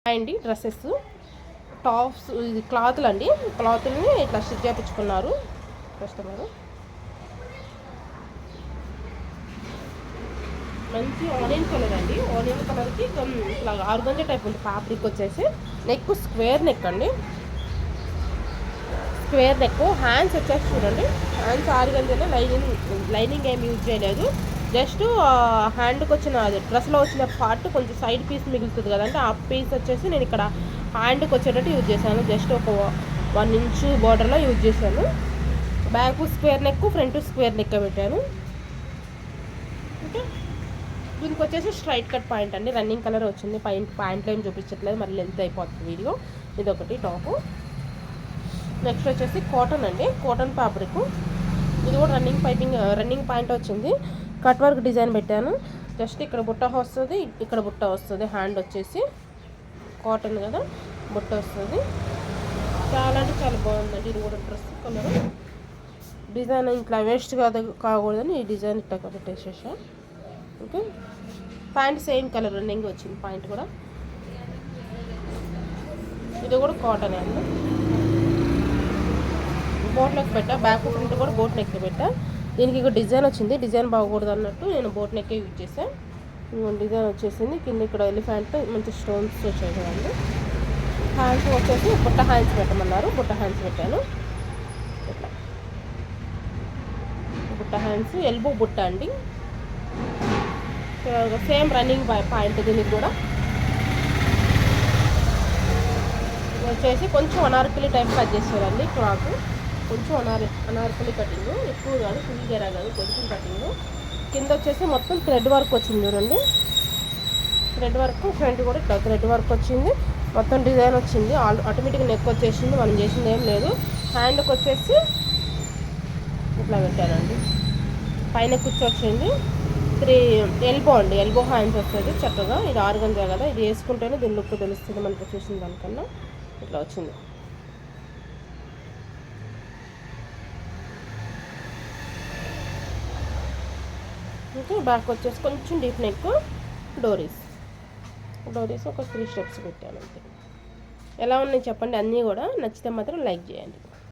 అండి dresses tops ఇది క్లాత్లు అండి. క్లాత్ని ఇట్లా స్టిచ్ చేయించుకున్నారు కస్టమర్. మంచి ఆనియన్ కలర్ అండి. ఆనియన్ కలర్కి ఇట్లా ఆర్గంజా టైప్ ఉంది. ఫ్యాబ్రిక్ వచ్చేసి నెక్ స్క్వేర్ నెక్ అండి. Square neck. హ్యాండ్స్ వచ్చేసి చూడండి, హ్యాండ్స్ ఆర్గంజానే. లైనింగ్ ఏమి యూజ్ చేయలేదు. జస్ట్ హ్యాండ్కి వచ్చిన డ్రెస్లో వచ్చిన పార్ట్ కొంచెం సైడ్ పీస్ మిగులుతుంది కదంటే ఆ పీస్ వచ్చేసి నేను ఇక్కడ హ్యాండ్కి వచ్చేటట్టు యూజ్ చేశాను. జస్ట్ ఒక 1 ఇంచ్ బార్డర్లో యూజ్ చేశాను. Back square neck, front square neck పెట్టాను. ఓకే, దీనికి వచ్చేసి స్ట్రైట్ కట్ పాయింట్ అండి. రన్నింగ్ కలర్ వచ్చింది. పాయింట్లో ఏం చూపించట్లేదు, మరి లెంత్ అయిపోతుంది వీడియో. ఇదొకటి టాపు. నెక్స్ట్ వచ్చేసి కాటన్ అండి. Cotton fabric. ఇది కూడా రన్నింగ్ పాయింట్ వచ్చింది. కట్ వర్క్ డిజైన్ పెట్టాను. జస్ట్ ఇక్కడ బుట్ట వస్తుంది, ఇక్కడ బుట్ట వస్తుంది. హ్యాండ్ వచ్చేసి కాటన్ కదా, బుట్ట వస్తుంది. చాలా అంటే చాలా బాగుందండి. ఇది కూడా డ్రెస్ కలర్ డిజైన్ ఇట్లా వేస్ట్ కాకూడదని ఈ డిజైన్ ఇట్లా పెట్టేసేసా. Okay, pant same colour running వచ్చింది. పాయింట్ కూడా ఇది కూడా కాటన్ అండి. బోట్ నెక్ పెట్టా. బ్యాక్ ఫ్రంట్ కూడా బోట్ నెక్ పెట్టా. దీనికి ఇక డిజైన్ వచ్చింది. డిజైన్ బాగకూడదు అన్నట్టు నేను బోట్ నెక్కే యూజ్ చేశాను. డిజైన్ వచ్చేసింది. కింద ఇక్కడ ఎలిఫెంట్ మంచి స్టోన్స్ వచ్చాయి కదండి. హ్యాండ్స్ వచ్చేసి బుట్ట హ్యాండ్స్ పెట్టమన్నారు. బుట్ట హ్యాండ్స్ పెట్టాను. ఇట్లా బుట్ట హ్యాండ్స్, ఎల్బో బుట్ట అండి. Same running point. దీనికి కూడా వచ్చేసి కొంచెం అనార్కలి టైప్ కట్ చేస్తారండి. క్లాత్ కొంచెం అనార్కలి కటింగ్, ఎక్కువ కాదు, ఫుల్ గెరా కాదు, కొంచెం కటింగ్. కింద వచ్చేసి మొత్తం థ్రెడ్ వర్క్ వచ్చింది చూడండి. Thread work. ఫ్రంట్ కూడా ఇట్లా థ్రెడ్ వర్క్ వచ్చింది. మొత్తం డిజైన్ వచ్చింది. ఆటోమేటిక్గా నెక్ వచ్చేసింది, మనం చేసింది ఏం లేదు. హ్యాండ్కి వచ్చేసి ఇట్లా పెట్టానండి. పైన వచ్చింది. 3 ఎల్బో అండి. ఎల్బో హ్యాండ్స్ వస్తుంది చక్కగా. ఇది ఆర్గంజా కదా, ఇది వేసుకుంటేనే దీని లుక్ తెలుస్తుంది మనకు చూసిన దానికన్నా. ఇట్లా వచ్చింది. ఓకే, బ్యాక్ వచ్చేసి కొంచెం డీప్ నెక్, డోరీస్ ఒక 3 స్టెప్స్ పెట్టాను అంతే. ఎలా ఉన్నాయి చెప్పండి. అన్నీ కూడా నచ్చితే మాత్రం లైక్ చేయండి.